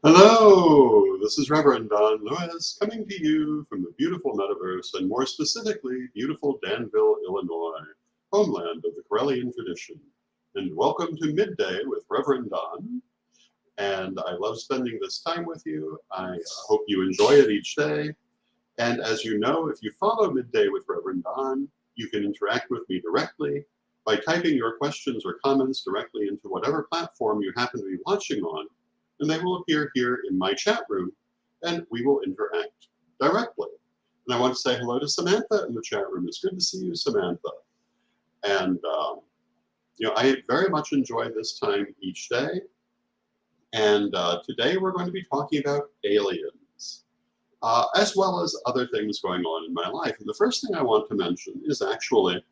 Hello, this is Reverend Don Lewis coming to you from the beautiful metaverse and more specifically, beautiful Danville, Illinois, homeland of the Corellian tradition. And welcome to Midday with Reverend Don. And I love spending this time with you. I hope you enjoy it each day. And as you know, if you follow Midday with Reverend Don, you can interact with me directly by typing your questions or comments directly into whatever platform you happen to be watching on, and they will appear here in my chat room, and we will interact directly. And I want to say hello to Samantha in the chat room. It's good to see you, Samantha. And I very much enjoy this time each day. And today we're going to be talking about aliens, as well as other things going on in my life. And the first thing I want to mention is actually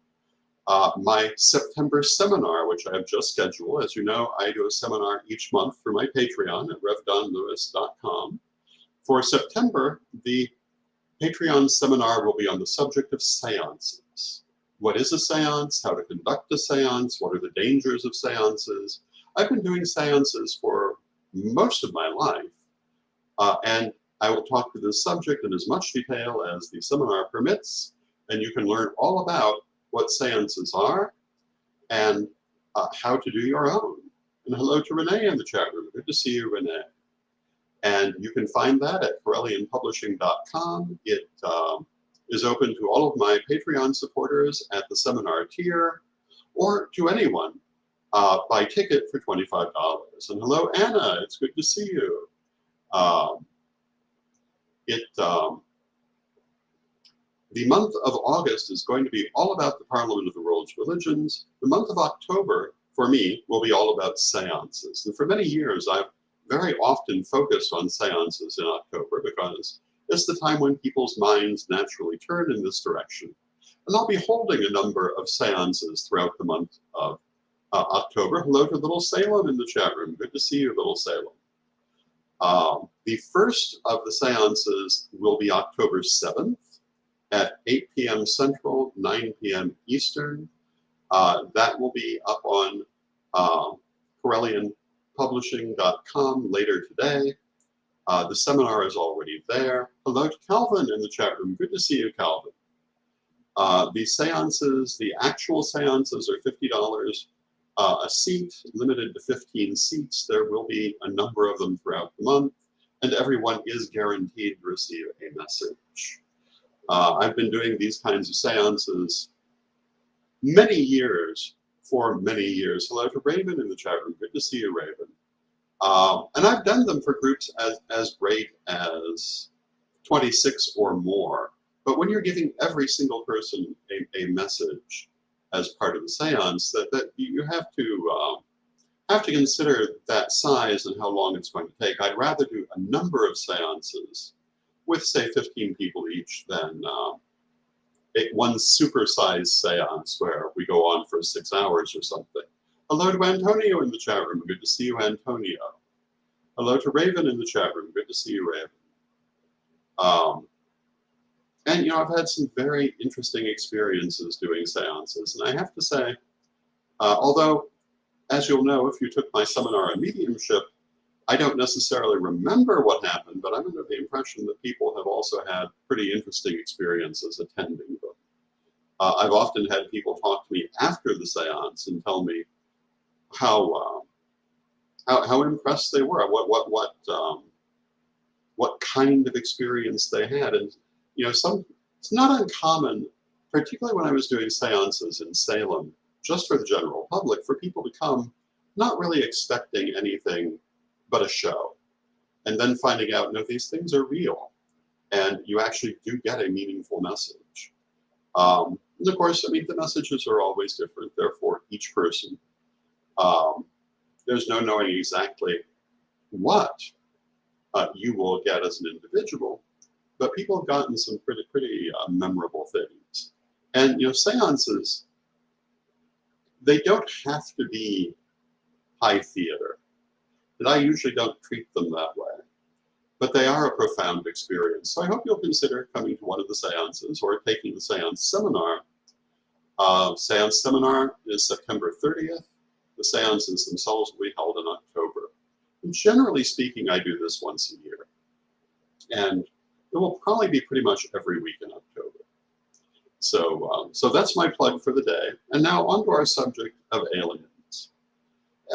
my September seminar, which I have just scheduled. As you know, I do a seminar each month for my Patreon at revdonlewis.com. For September, the Patreon seminar will be on the subject of seances. What is a seance? How to conduct a seance? What are the dangers of seances? I've been doing seances for most of my life, and I will talk to this subject in as much detail as the seminar permits, and you can learn all about what seances are and how to do your own. And hello to Renee in the chat room. Good to see you, Renee. And you can find that at corellianpublishing.com. It is open to all of my Patreon supporters at the seminar tier, or to anyone by ticket for $25. And hello, Anna. It's good to see you. The month of August is going to be all about the Parliament of the World's Religions. The month of October, for me, will be all about seances. And for many years, I've very often focused on seances in October because it's the time when people's minds naturally turn in this direction. And I'll be holding a number of seances throughout the month of October. Hello to Little Salem in the chat room. Good to see you, Little Salem. The first of the seances will be October 7th. At 8 p.m. Central, 9 p.m. Eastern. That will be up on CorellianPublishing.com later today. The seminar is already there. Hello to Calvin in the chat room. Good to see you, Calvin. The seances, the actual seances are $50 a seat, limited to 15 seats. There will be a number of them throughout the month, and everyone is guaranteed to receive a message. I've been doing these kinds of seances for many years. Hello to Raven in the chat room. Good to see you, Raven. And I've done them for groups as great as 26 or more. But when you're giving every single person a message as part of the seance, that you have to consider that size and how long it's going to take. I'd rather do a number of seances with, say, 15 people each than one supersized seance where we go on for 6 hours or something. Hello to Antonio in the chat room. Good to see you, Antonio. Hello to Raven in the chat room. Good to see you, Raven. And, I've had some very interesting experiences doing seances. And I have to say, although, as you'll know, if you took my seminar on mediumship, I don't necessarily remember what happened, but I'm under the impression that people have also had pretty interesting experiences attending them. I've often had people talk to me after the seance and tell me how impressed they were, what kind of experience they had, and it's not uncommon, particularly when I was doing seances in Salem, just for the general public, for people to come not really expecting anything but a show, and then finding out, no, these things are real, and you actually do get a meaningful message. And of course, the messages are always different, therefore each person. There's no knowing exactly what you will get as an individual, but people have gotten some pretty memorable things. And seances, they don't have to be high theater. And I usually don't treat them that way, but they are a profound experience. So I hope you'll consider coming to one of the seances or taking the seance seminar. Seance seminar is September 30th. The seances themselves will be held in October. generally speaking, I do this once a year. And it will probably be pretty much every week in October. So that's my plug for the day. And now on to our subject of aliens.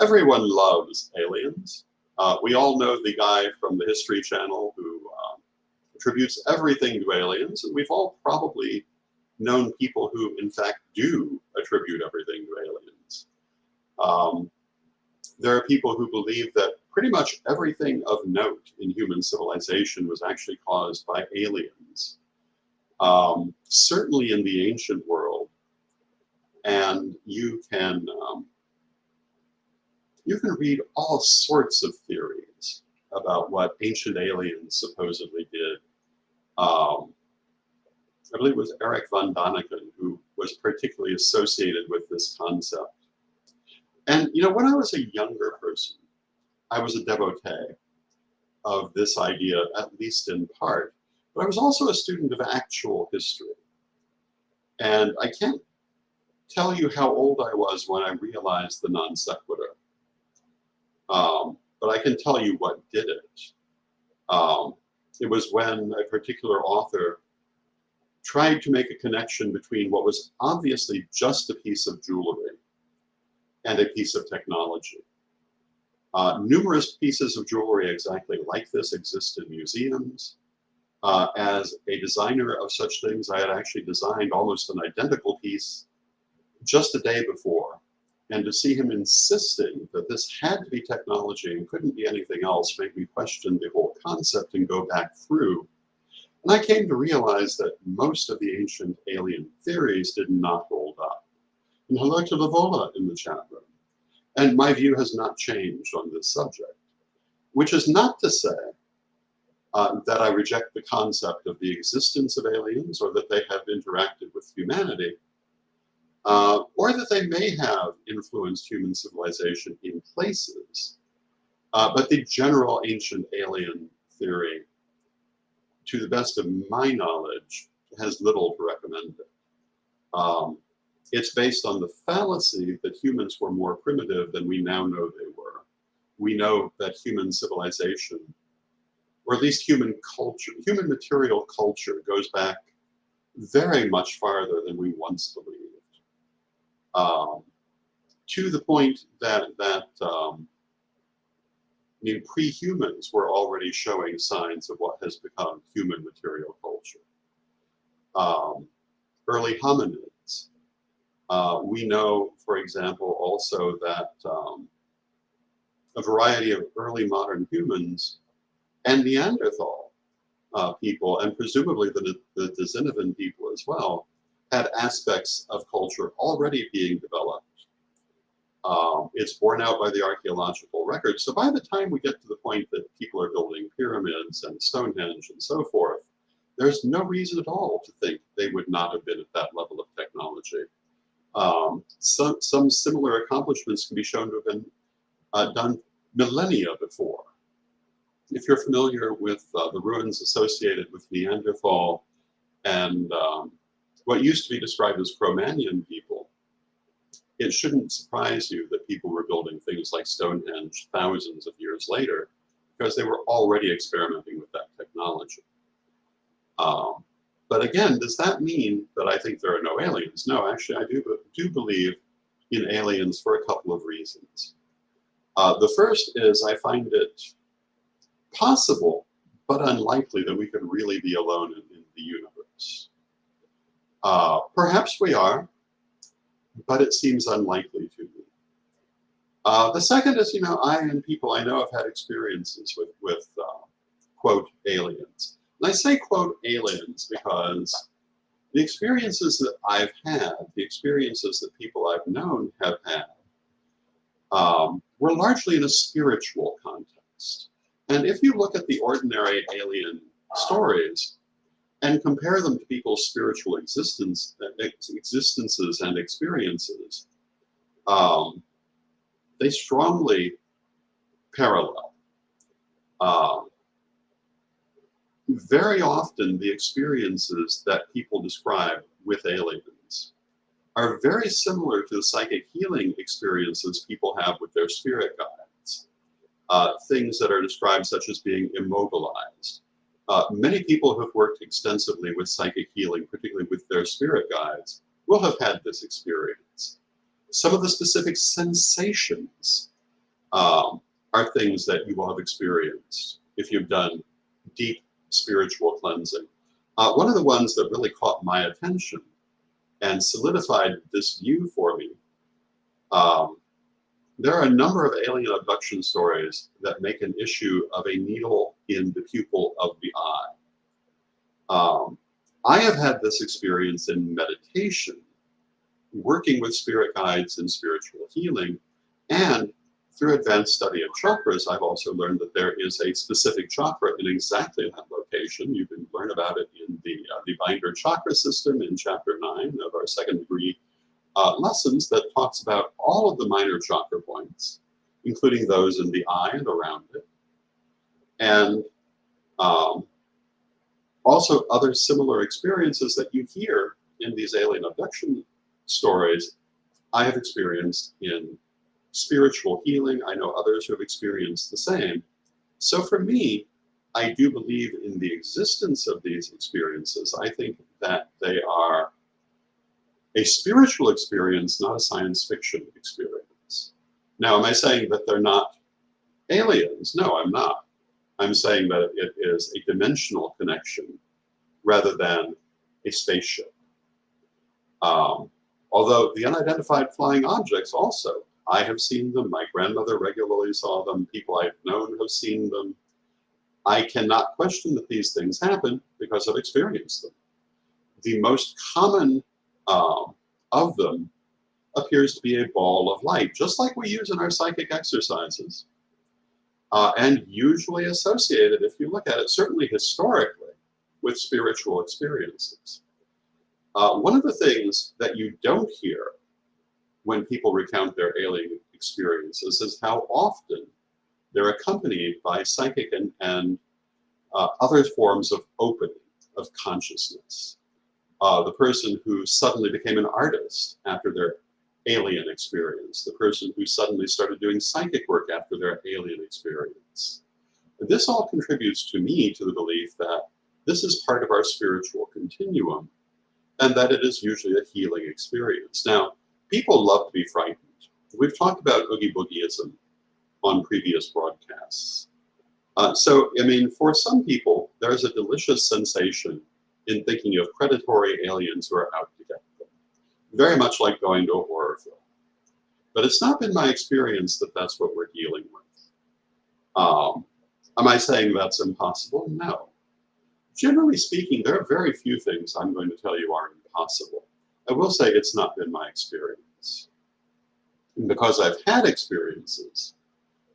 Everyone loves aliens. We all know the guy from the History Channel who attributes everything to aliens, and we've all probably known people who, in fact, do attribute everything to aliens. There are people who believe that pretty much everything of note in human civilization was actually caused by aliens. Certainly in the ancient world, and you can read all sorts of theories about what ancient aliens supposedly did. I believe it was Eric von Daniken who was particularly associated with this concept. And when I was a younger person, I was a devotee of this idea, at least in part, but I was also a student of actual history. And I can't tell you how old I was when I realized the non sequitur. But I can tell you what did it. It was when a particular author tried to make a connection between what was obviously just a piece of jewelry and a piece of technology. Numerous pieces of jewelry exactly like this exist in museums. As a designer of such things, I had actually designed almost an identical piece just a day before. And to see him insisting that this had to be technology and couldn't be anything else made me question the whole concept and go back through. And I came to realize that most of the ancient alien theories did not hold up. And hello to Lavola in the chat room. And my view has not changed on this subject, which is not to say that I reject the concept of the existence of aliens or that they have interacted with humanity, or that they may have influenced human civilization in places. But the general ancient alien theory, to the best of my knowledge, has little to recommend it. It's based on the fallacy that humans were more primitive than we now know they were. We know that human civilization, or at least human culture, human material culture, goes back very much farther than we once believed. To the point that pre-humans were already showing signs of what has become human material culture. Early hominids. We know, for example, also that a variety of early modern humans and Neanderthal people, and presumably the Denisovan people as well, had aspects of culture already being developed. It's borne out by the archaeological records. So by the time we get to the point that people are building pyramids and Stonehenge and so forth, there's no reason at all to think they would not have been at that level of technology. Some similar accomplishments can be shown to have been done millennia before. If you're familiar with the ruins associated with Neanderthal and what used to be described as Cro-Magnon people, it shouldn't surprise you that people were building things like Stonehenge thousands of years later because they were already experimenting with that technology. But again, does that mean that I think there are no aliens? No, actually, I do believe in aliens for a couple of reasons. The first is I find it possible, but unlikely that we could really be alone in the universe. Perhaps we are, but it seems unlikely to me. The second is, I and people I know have had experiences with quote, aliens. And I say, quote, aliens because the experiences that I've had, the experiences that people I've known have had, were largely in a spiritual context. And if you look at the ordinary alien stories and compare them to people's spiritual existences and experiences, they strongly parallel. Very often, the experiences that people describe with aliens are very similar to the psychic healing experiences people have with their spirit guides. things that are described such as being immobilized. Many people who've worked extensively with psychic healing, particularly with their spirit guides, will have had this experience. Some of the specific sensations are things that you will have experienced if you've done deep spiritual cleansing. One of the ones that really caught my attention and solidified this view for me, there are a number of alien abduction stories that make an issue of a needle in the pupil of the eye. I have had this experience in meditation, working with spirit guides and spiritual healing, and through advanced study of chakras, I've also learned that there is a specific chakra in exactly that location. You can learn about it in the Binder chakra system in chapter 9 of our second degree lessons that talks about all of the minor chakra points, including those in the eye and around it. And also other similar experiences that you hear in these alien abduction stories, I have experienced in spiritual healing. I know others who have experienced the same. So for me, I do believe in the existence of these experiences. I think that they are a spiritual experience, not a science fiction experience. Now, am I saying that they're not aliens? No, I'm not. I'm saying that it is a dimensional connection rather than a spaceship. Although the unidentified flying objects also, I have seen them, my grandmother regularly saw them, people I've known have seen them. I cannot question that these things happen because I've experienced them. The most common of them appears to be a ball of light, just like we use in our psychic exercises, and usually associated, if you look at it, certainly historically, with spiritual experiences. One of the things that you don't hear when people recount their alien experiences is how often they're accompanied by psychic and other forms of opening of consciousness. The person who suddenly became an artist after their alien experience, the person who suddenly started doing psychic work after their alien experience. This all contributes to me to the belief that this is part of our spiritual continuum and that it is usually a healing experience. Now, people love to be frightened. We've talked about Oogie Boogieism on previous broadcasts. So, I mean, for some people, there's a delicious sensation in thinking of predatory aliens who are out to get them. Very much like going to a horror film. But it's not been my experience that that's what we're dealing with. Am I saying that's impossible? No. Generally speaking, there are very few things I'm going to tell you are impossible. I will say it's not been my experience. And because I've had experiences,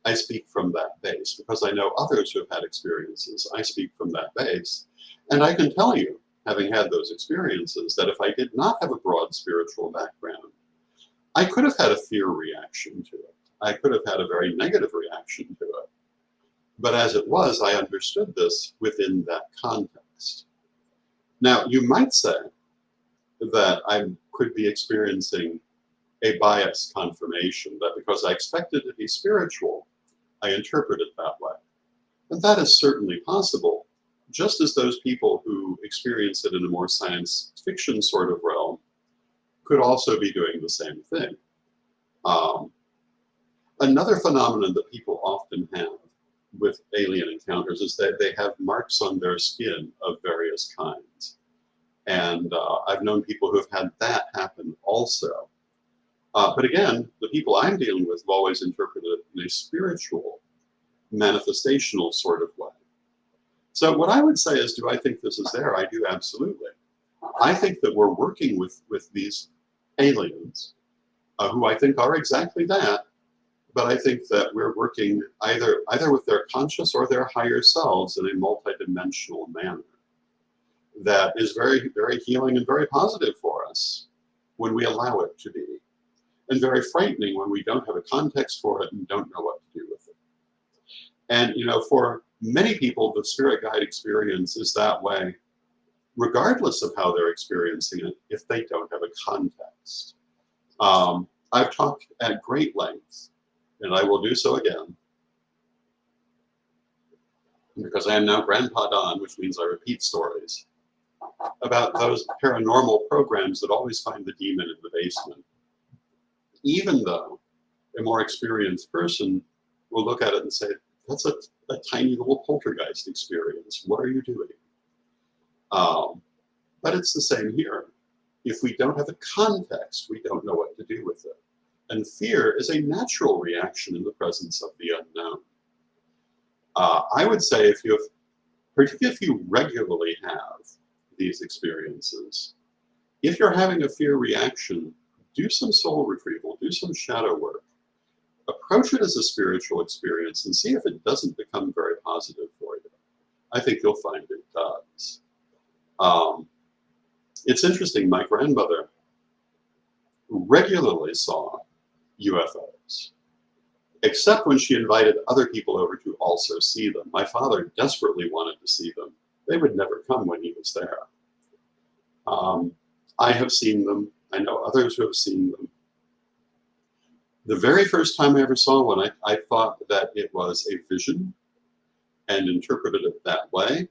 I speak from that base. Because I know others who have had experiences, I speak from that base. And I can tell you, having had those experiences, that if I did not have a broad spiritual background, I could have had a fear reaction to it. I could have had a very negative reaction to it. But as it was, I understood this within that context. Now, you might say that I could be experiencing a biased confirmation, that because I expected to be spiritual, I interpret it that way. And that is certainly possible, just as those people who experience it in a more science fiction sort of realm could also be doing the same thing. Another phenomenon that people often have with alien encounters is that they have marks on their skin of various kinds. And I've known people who have had that happen also. But again, the people I'm dealing with have always interpreted it in a spiritual, manifestational sort of way. So what I would say is, do I think this is there? I do, absolutely. I think that we're working with these aliens, who I think are exactly that, but I think that we're working either with their conscious or their higher selves in a multidimensional manner that is very, very healing and very positive for us when we allow it to be, and very frightening when we don't have a context for it and don't know what to do with it. And, you know, for many people, the spirit guide experience is that way, regardless of how they're experiencing it, if they don't have a context. I've talked at great length, and I will do so again, because I am now Grandpa Don, which means I repeat stories, about those paranormal programs that always find the demon in the basement, even though a more experienced person will look at it and say, that's a tiny little poltergeist experience. What are you doing? But it's the same here. If we don't have a context, we don't know what to do with it. And fear is a natural reaction in the presence of the unknown. I would say particularly if you regularly have these experiences, if you're having a fear reaction, do some soul retrieval, do some shadow work, approach it as a spiritual experience and see if it doesn't become very positive for you. I think you'll find it does. It's interesting, my grandmother regularly saw UFOs, except when she invited other people over to also see them. My father desperately wanted to see them. They would never come when he was there. I have seen them. I know others who have seen them. The very first time I ever saw one, I thought that it was a vision and interpreted it that way,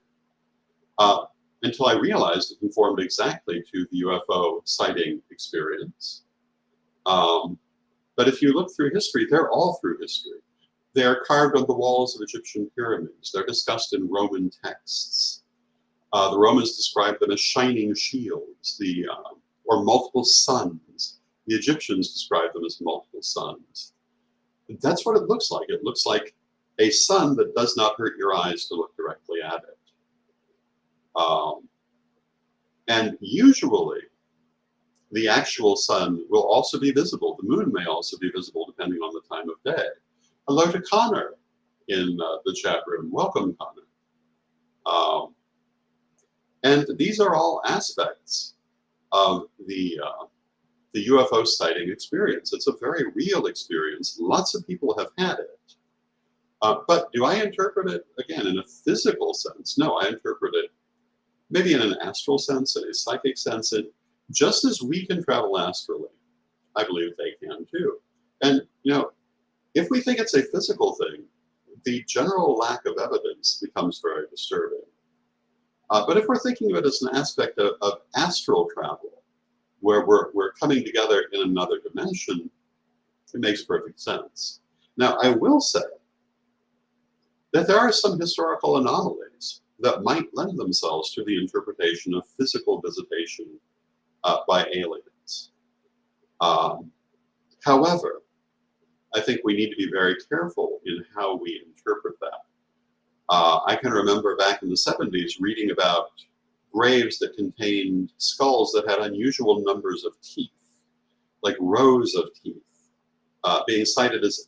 until I realized it conformed exactly to the UFO sighting experience. But if you look through history, they're all through history. They are carved on the walls of Egyptian pyramids. They're discussed in Roman texts. The Romans described them as shining shields, or multiple suns. The Egyptians described them as multiple suns. That's what it looks like. It looks like a sun that does not hurt your eyes to look directly at it. And usually, the actual sun will also be visible. The moon may also be visible depending on the time of day. Hello to Connor in the chat room. Welcome, Connor. And these are all aspects of the UFO sighting experience. It's a very real experience. Lots of people have had it. But do I interpret it, again, in a physical sense? No, I interpret it maybe in an astral sense, in a psychic sense. And just as we can travel astrally, I believe they can too. And, if we think it's a physical thing, the general lack of evidence becomes very disturbing. But if we're thinking of it as an aspect of astral travel, where we're coming together in another dimension, it makes perfect sense. Now, I will say that there are some historical anomalies that might lend themselves to the interpretation of physical visitation by aliens. However, I think we need to be very careful in how we interpret that. I can remember back in the 70s reading about graves that contained skulls that had unusual numbers of teeth, like rows of teeth, being cited as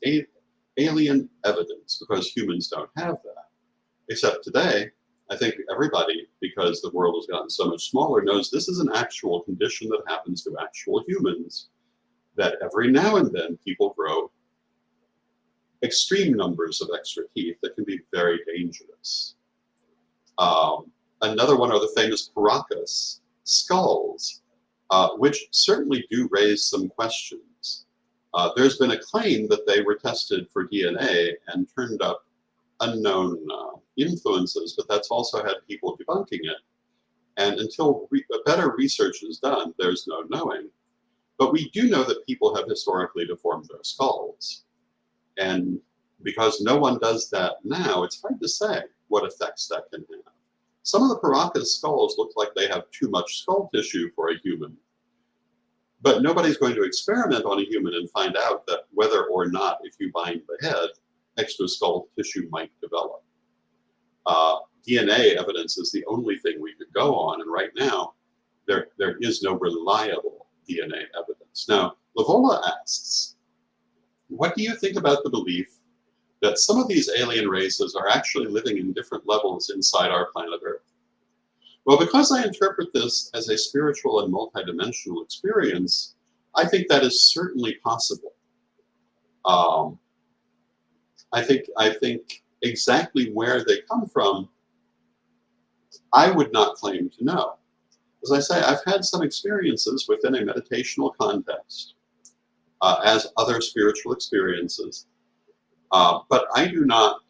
alien evidence because humans don't have that. Except today, I think everybody, because the world has gotten so much smaller, knows this is an actual condition that happens to actual humans, that every now and then people grow extreme numbers of extra teeth that can be very dangerous. Another one are the famous Caracas skulls, which certainly do raise some questions. There's been a claim that they were tested for DNA and turned up unknown influences, but that's also had people debunking it. And until better research is done, there's no knowing. But we do know that people have historically deformed their skulls. And because no one does that now, it's hard to say what effects that can have. Some of the Paracas skulls look like they have too much skull tissue for a human. But nobody's going to experiment on a human and find out that whether or not, if you bind the head, extra skull tissue might develop. DNA evidence is the only thing we could go on, and right now, there is no reliable DNA evidence. Now, Lavola asks, what do you think about the belief that some of these alien races are actually living in different levels inside our planet Earth? Well, because I interpret this as a spiritual and multidimensional experience, I think that is certainly possible. I think exactly where they come from, I would not claim to know. As I say, I've had some experiences within a meditational context as other spiritual experiences, but I do not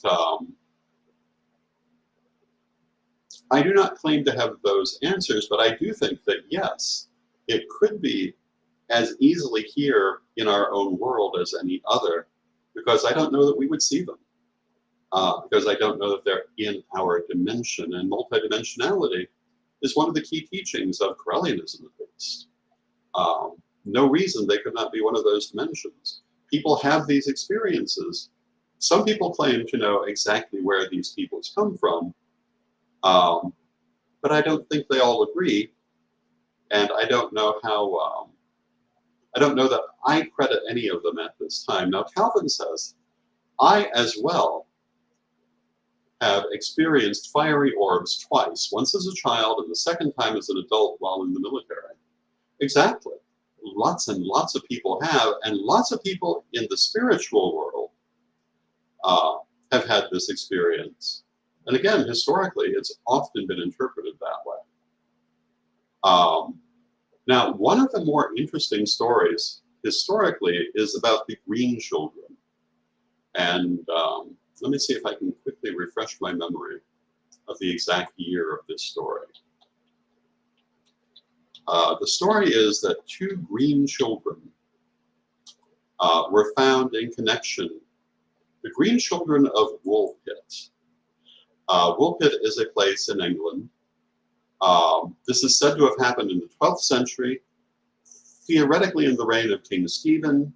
I do not claim to have those answers, but I do think that yes, it could be as easily here in our own world as any other, because I don't know that we would see them, because I don't know that they're in our dimension. And multidimensionality is one of the key teachings of Corellianism, at least. No reason they could not be one of those dimensions. People have these experiences. Some people claim to know exactly where these peoples come from, but I don't think they all agree, and I don't know how. I don't know that I credit any of them at this time. Now, Calvin says, I as well have experienced fiery orbs twice, once as a child and the second time as an adult while in the military. Exactly. Lots and lots of people have, and lots of people in the spiritual world have had this experience. And again, historically, it's often been interpreted that way. Now, one of the more interesting stories historically is about the green children. And let me see if I can quickly refresh my memory of the exact year of this story. The story is that two green children were found in connection. The green children of Woolpit. Woolpit is a place in England. This is said to have happened in the 12th century, theoretically in the reign of King Stephen,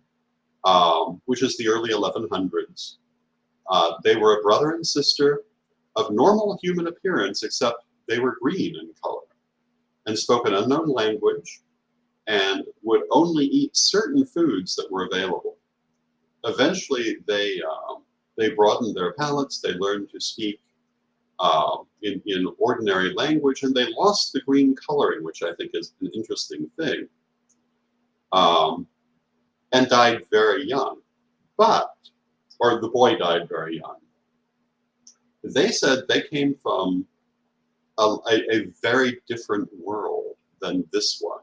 which is the early 1100s. They were a brother and sister of normal human appearance, except they were green in color and spoke an unknown language and would only eat certain foods that were available. Eventually, they broadened their palates. They learned to speak in ordinary language, and they lost the green coloring, which I think is an interesting thing, and died very young. Or the boy died very young. They said they came from a very different world than this one.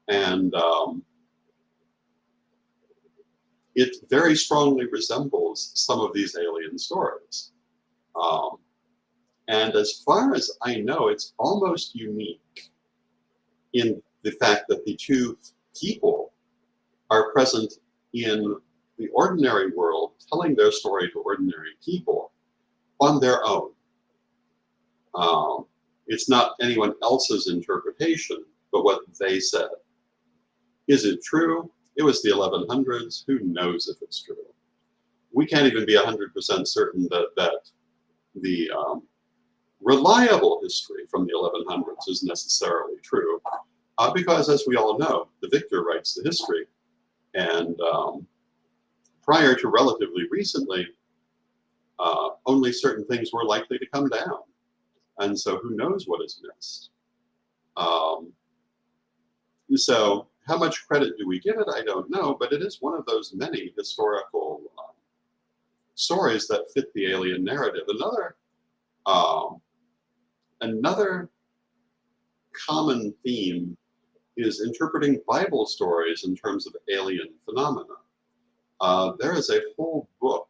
And it very strongly resembles some of these alien stories. And as far as I know, it's almost unique in the fact that the two people are present in the ordinary world, telling their story to ordinary people on their own. It's not anyone else's interpretation, but what they said. Is it true? It was the 1100s. Who knows if it's true? We can't even be 100% certain that the reliable history from the 1100s is necessarily true, because as we all know, the victor writes the history, and prior to relatively recently, only certain things were likely to come down, and so who knows what is missed. So how much credit do we give it? I don't know, but it is one of those many historical stories that fit the alien narrative. Another common theme is interpreting Bible stories in terms of alien phenomena. There is a whole book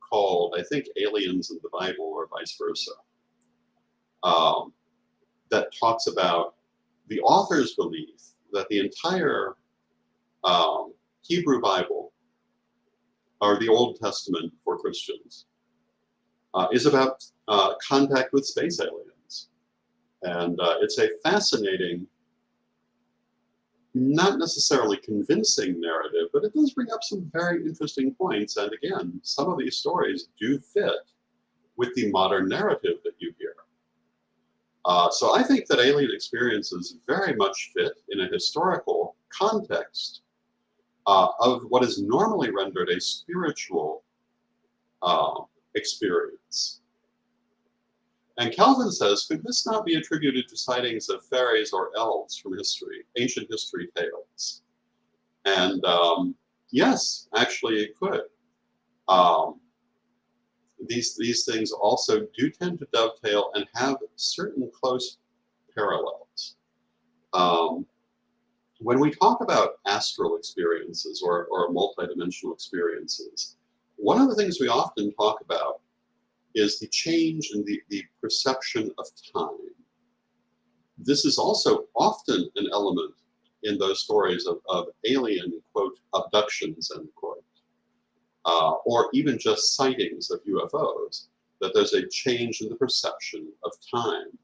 called, I think, Aliens in the Bible, or vice versa, that talks about the author's belief that the entire Hebrew Bible, or the Old Testament for Christians, is about contact with space aliens. And it's a fascinating, not necessarily convincing narrative, but it does bring up some very interesting points. And again, some of these stories do fit with the modern narrative that you hear. So I think that alien experiences very much fit in a historical context of what is normally rendered a spiritual experience. And Calvin says, could this not be attributed to sightings of fairies or elves from history, ancient history tales? And yes, actually it could. These things also do tend to dovetail and have certain close parallels. When we talk about astral experiences or multidimensional experiences, one of the things we often talk about is the change in the perception of time. This is also often an element in those stories of alien, quote, abductions, end quote, or even just sightings of UFOs, that there's a change in the perception of time,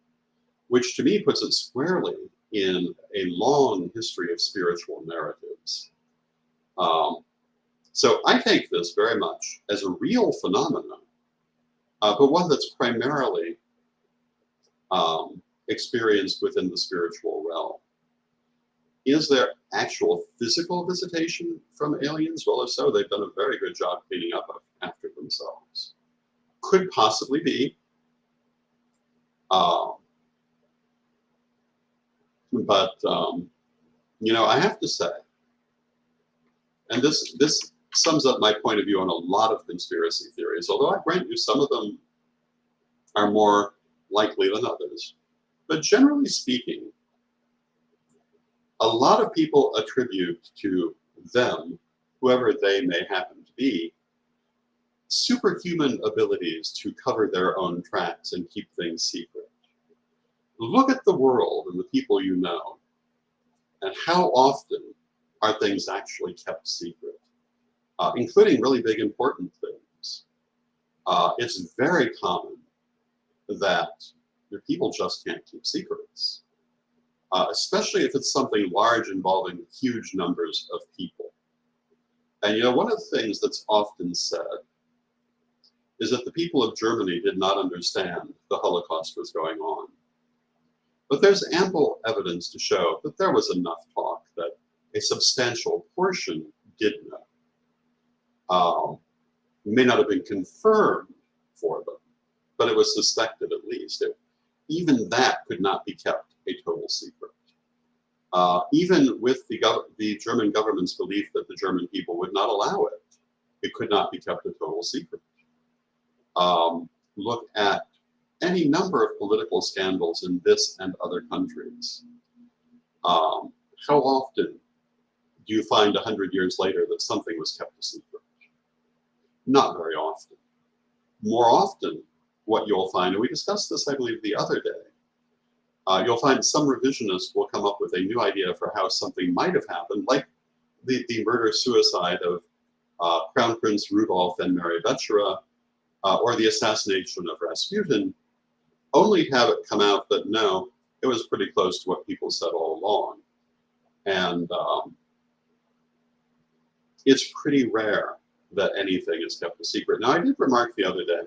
which to me puts it squarely in a long history of spiritual narratives. So I take this very much as a real phenomenon, but one that's primarily experienced within the spiritual realm. Is there actual physical visitation from aliens? Well, if so, they've done a very good job cleaning up after themselves. Could possibly be. But I have to say, and this sums up my point of view on a lot of conspiracy theories, although I grant you some of them are more likely than others. But generally speaking, a lot of people attribute to them, whoever they may happen to be, superhuman abilities to cover their own tracks and keep things secret. Look at the world and the people you know, and how often are things actually kept secret, including really big important things. It's very common that the people just can't keep secrets, especially if it's something large involving huge numbers of people. And one of the things that's often said is that the people of Germany did not understand the Holocaust was going on. But there's ample evidence to show that there was enough talk that a substantial portion did know. May not have been confirmed for them, but it was suspected at least. Even that could not be kept a total secret. Even with the German government's belief that the German people would not allow it, it could not be kept a total secret. Look at any number of political scandals in this and other countries. How often do you find 100 years later that something was kept a secret? Not very often. More often, what you'll find, and we discussed this, I believe, the other day, you'll find some revisionist will come up with a new idea for how something might have happened, like the murder-suicide of Crown Prince Rudolph and Mary Vechera, or the assassination of Rasputin, only have it come out that no, it was pretty close to what people said all along. And it's pretty rare that anything is kept a secret. Now, I did remark the other day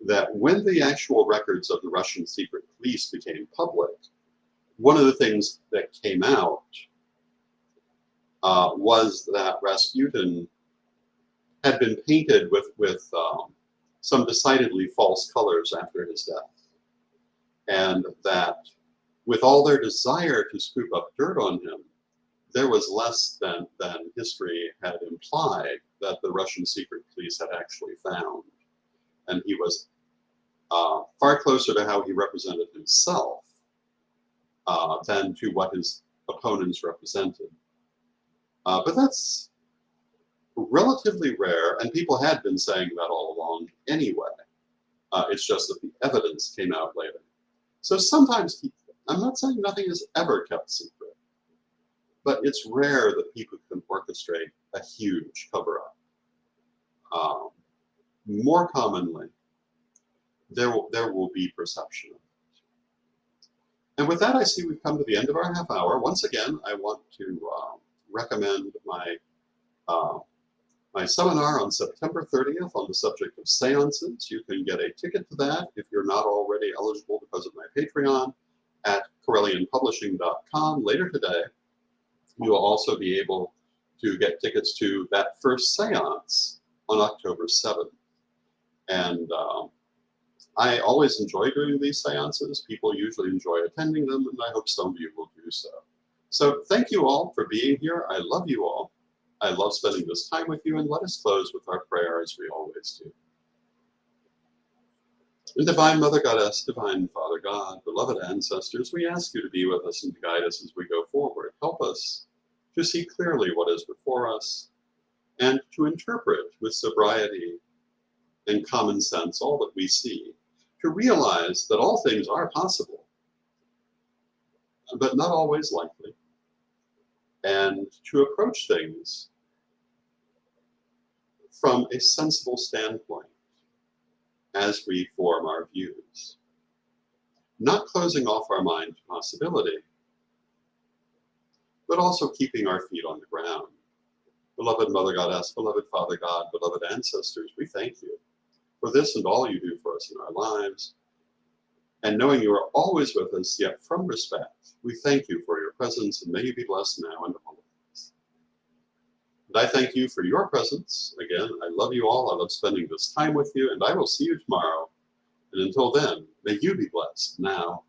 that when the actual records of the Russian secret police became public, one of the things that came out was that Rasputin had been painted with some decidedly false colors after his death. And that with all their desire to scoop up dirt on him, there was less than history had implied that the Russian secret police had actually found. And he was far closer to how he represented himself than to what his opponents represented. But that's relatively rare, and people had been saying that all along anyway. It's just that the evidence came out later. So sometimes, I'm not saying nothing is ever kept secret, but it's rare that people can orchestrate a huge cover-up. More commonly, there will be perception of it. And with that, I see we've come to the end of our half hour. Once again, I want to recommend my seminar on September 30th on the subject of seances. You can get a ticket to that if you're not already eligible because of my Patreon at CorellianPublishing.com later today. You will also be able to get tickets to that first seance on October 7th. And I always enjoy doing these seances. People usually enjoy attending them, and I hope some of you will do so. So thank you all for being here. I love you all. I love spending this time with you, and let us close with our prayer as we always do. And Divine Mother Goddess, Divine Father God, beloved ancestors, we ask you to be with us and to guide us as we go forward. Help us to see clearly what is before us and to interpret with sobriety and common sense, all that we see, to realize that all things are possible, but not always likely, and to approach things from a sensible standpoint as we form our views. Not closing off our mind to possibility, but also keeping our feet on the ground. Beloved Mother Goddess, beloved Father God, beloved ancestors, we thank you for this and all you do for us in our lives. And knowing you are always with us, yet from respect, we thank you for your presence, and may you be blessed now and always. And I thank you for your presence. Again, I love you all. I love spending this time with you, and I will see you tomorrow. And until then, may you be blessed now